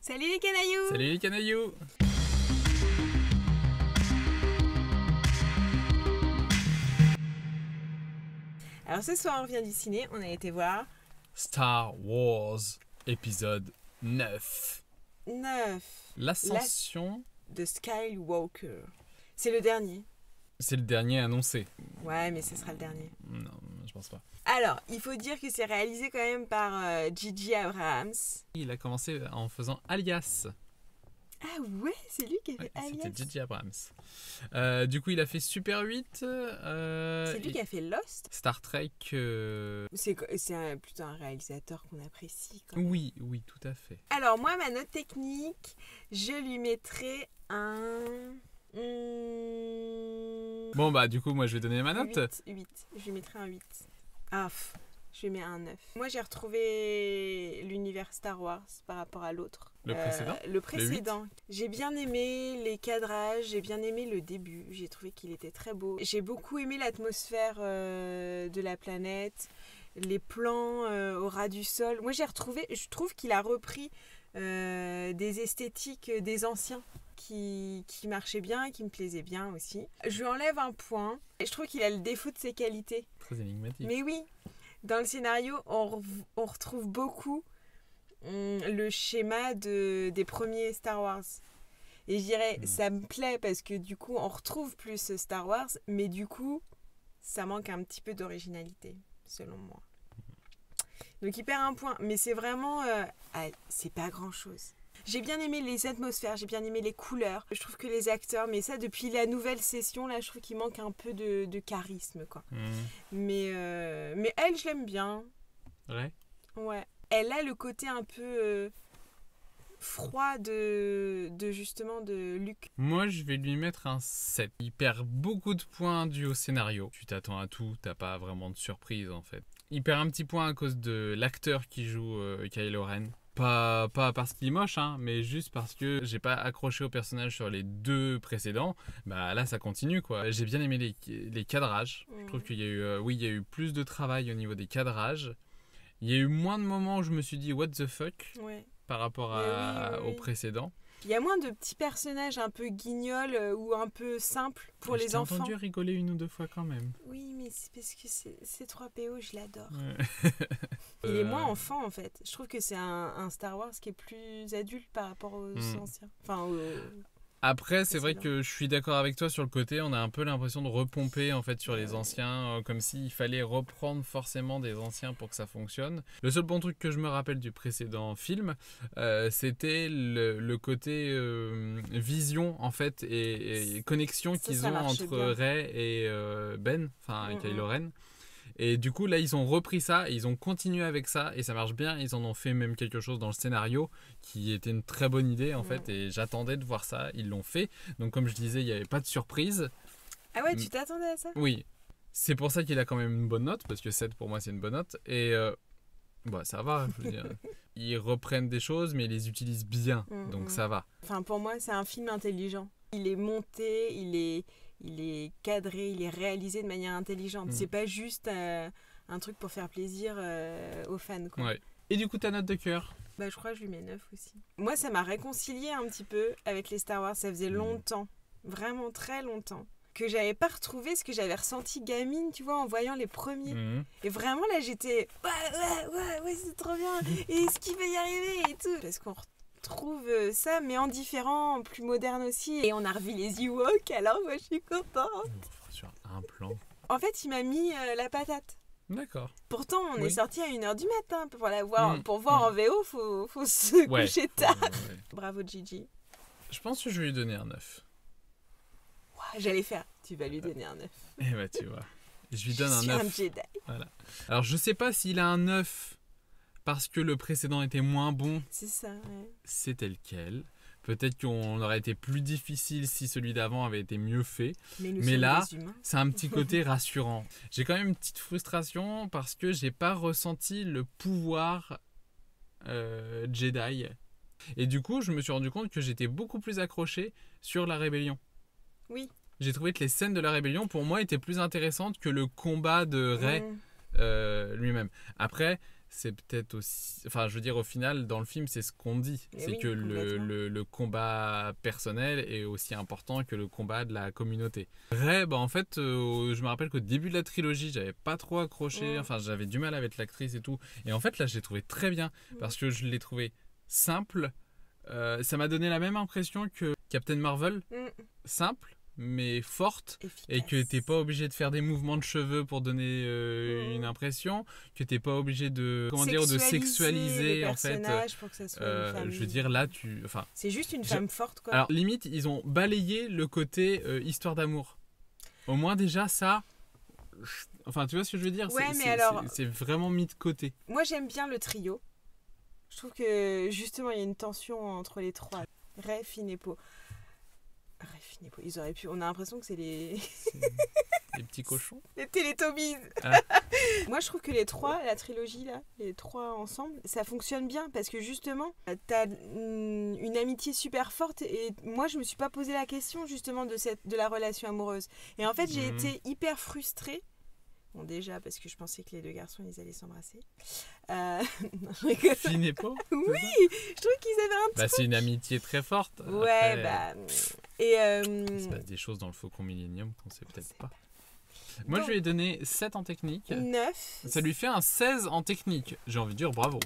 Salut les canailloux! Salut les canailloux! Alors ce soir on revient du ciné, on a été voir Star Wars épisode 9. 9 L'ascension. de Skywalker. C'est le dernier. C'est le dernier annoncé. Ouais, mais ce sera le dernier. Non, je pense pas. Alors, il faut dire que c'est réalisé quand même par J.J. Abrams. Il a commencé en faisant Alias. Ah ouais, c'est lui qui a fait Ouais, Alias. c'était J.J. Abrams. Du coup, il a fait Super 8. C'est lui qui a fait Lost. Star Trek. C'est plutôt un réalisateur qu'on apprécie quand même. Oui, tout à fait. Alors moi, ma note technique, je lui mettrais un... Bon, bah, du coup, moi, je vais donner ma note. 8. Je lui mettrais un 8. Je lui mets un 9. Moi, j'ai retrouvé l'univers Star Wars par rapport à l'autre. Le précédent Le précédent. J'ai bien aimé les cadrages, j'ai bien aimé le début. J'ai trouvé qu'il était très beau. J'ai beaucoup aimé l'atmosphère de la planète, les plans au ras du sol. Moi, je trouve qu'il a repris des esthétiques des anciens qui marchaient bien, qui me plaisaient bien aussi. Je lui enlève un point. Et je trouve qu'il a le défaut de ses qualités. Très énigmatique. Mais oui, dans le scénario, on retrouve beaucoup le schéma des premiers Star Wars. Et je dirais, ça me plaît parce que du coup, on retrouve plus Star Wars, mais du coup, ça manque un petit peu d'originalité, selon moi. Donc il perd un point, mais c'est vraiment... c'est pas grand-chose. J'ai bien aimé les atmosphères, j'ai bien aimé les couleurs. Je trouve que les acteurs, mais ça depuis la nouvelle session, là, je trouve qu'il manque un peu de charisme, quoi. Mais elle, je l'aime bien. Ouais. Ouais. Elle a le côté un peu froid de justement de Luke. Moi, je vais lui mettre un 7. Il perd beaucoup de points dû au scénario. Tu t'attends à tout, t'as pas vraiment de surprise en fait. Il perd un petit point à cause de l'acteur qui joue Kylo Ren. Pas parce qu'il est moche, hein, mais juste parce que j'ai pas accroché au personnage sur les deux précédents. Bah là, ça continue quoi. J'ai bien aimé les cadrages. Je trouve qu'il y a eu, il y a eu plus de travail au niveau des cadrages. Il y a eu moins de moments où je me suis dit what the fuck par rapport au précédent. Il y a moins de petits personnages un peu guignols ou un peu simples pour les enfants. J'ai entendu rigoler une ou deux fois quand même. Oui, mais c'est parce que C3PO, je l'adore. Ouais. Il est moins enfant en fait. Je trouve que c'est un Star Wars qui est plus adulte par rapport aux anciens. Enfin, Après, c'est vrai que je suis d'accord avec toi sur le côté, on a un peu l'impression de repomper en fait sur les anciens, comme s'il fallait reprendre forcément des anciens pour que ça fonctionne. Le seul bon truc que je me rappelle du précédent film, c'était le côté vision en fait et connexion qu'ils ont entre bien. Rey et Ben, enfin Kylo Ren. Et du coup, là, ils ont repris ça, ils ont continué avec ça, et ça marche bien. Ils en ont fait même quelque chose dans le scénario qui était une très bonne idée, en fait, et j'attendais de voir ça. Ils l'ont fait. Donc, comme je disais, il n'y avait pas de surprise. Ah ouais, tu t'attendais à ça ? Oui. C'est pour ça qu'il a quand même une bonne note, parce que 7 pour moi, c'est une bonne note. Et bah, ça va, je veux dire. Ils reprennent des choses, mais ils les utilisent bien, donc ça va. Enfin, pour moi, c'est un film intelligent. Il est monté, il est cadré, il est réalisé de manière intelligente. C'est pas juste un truc pour faire plaisir aux fans, quoi. Ouais. Et du coup, ta note de cœur ? Bah, je crois que je lui mets 9 aussi. Moi, ça m'a réconcilié un petit peu avec les Star Wars. Ça faisait longtemps, vraiment très longtemps, que j'avais pas retrouvé ce que j'avais ressenti gamine, tu vois, en voyant les premiers. Et vraiment, là, j'étais ouais, c'est trop bien. Et est-ce qu'il va y arriver et tout. Parce qu'on retrouve ça, mais en différent, en plus moderne aussi. Et on a revu les Ewoks, alors moi, je suis contente. Sur un plan. En fait, il m'a mis la patate. D'accord. Pourtant, on est sorti à 1h du matin pour la voir. Pour voir en VO, faut se coucher tard. Ouais. Bravo, Gigi. Je pense que je vais lui donner un 9. J'allais faire, tu vas lui donner un 9. Eh bah, tu vois. Je lui donne un 9. Je suis un Jedi. Voilà. Alors, je sais pas s'il a un 9 parce que le précédent était moins bon. C'est ça, ouais. C'est tel quel. Peut-être qu'on aurait été plus difficile si celui d'avant avait été mieux fait. Mais là, c'est un petit côté rassurant. J'ai quand même une petite frustration parce que j'ai pas ressenti le pouvoir Jedi. Et du coup, je me suis rendu compte que j'étais beaucoup plus accroché sur la rébellion. Oui. J'ai trouvé que les scènes de la rébellion, pour moi, étaient plus intéressantes que le combat de Rey lui-même. Après, c'est peut-être aussi... Enfin, je veux dire, au final, dans le film, c'est ce qu'on dit. Mais C'est oui, que complètement. le combat personnel est aussi important que le combat de la communauté. Rey, bah, en fait, je me rappelle qu'au début de la trilogie, j'avais pas trop accroché. Enfin, j'avais du mal avec l'actrice et tout. Et en fait, là, je l'ai trouvé très bien. Parce que je l'ai trouvé simple. Ça m'a donné la même impression que Captain Marvel. Simple, mais forte. Efficace. Et que t'es pas obligé de faire des mouvements de cheveux pour donner une impression, que t'es pas obligé de de sexualiser les en fait. personnages pour que ça soit une femme. Je veux dire là c'est juste une femme forte quoi. Alors limite ils ont balayé le côté histoire d'amour. Au moins déjà ça. Enfin tu vois ce que je veux dire. Ouais, c'est vraiment mis de côté. Moi j'aime bien le trio. Je trouve que justement il y a une tension entre les trois. Rey, Finn et Poe. Ils auraient pu. On a l'impression que c'est les petits cochons. Les Télétobies. Moi, je trouve que les trois, la trilogie là, les trois ensemble, ça fonctionne bien parce que justement, t'as une amitié super forte et moi, je me suis pas posé la question justement de la relation amoureuse. Et en fait, j'ai été hyper frustrée. Bon, déjà, parce que je pensais que les deux garçons, ils allaient s'embrasser. Finn et Poe. Oui, je trouve qu'ils avaient un truc. C'est une amitié très forte. Ouais, Et il se passe des choses dans le Faucon Millenium qu'on sait peut-être pas. Moi, je lui ai donné 7 en technique. 9. Ça lui fait un 16 en technique. J'ai envie de dire bravo.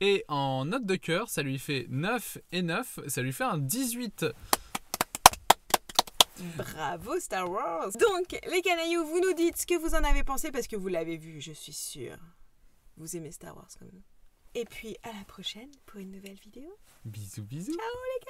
Et en note de cœur, ça lui fait 9 et 9. Ça lui fait un 18. Bravo Star Wars. Donc, les canailloux, vous nous dites ce que vous en avez pensé parce que vous l'avez vu, je suis sûre. Vous aimez Star Wars comme nous. Et puis, à la prochaine pour une nouvelle vidéo. Bisous, bisous. Ciao les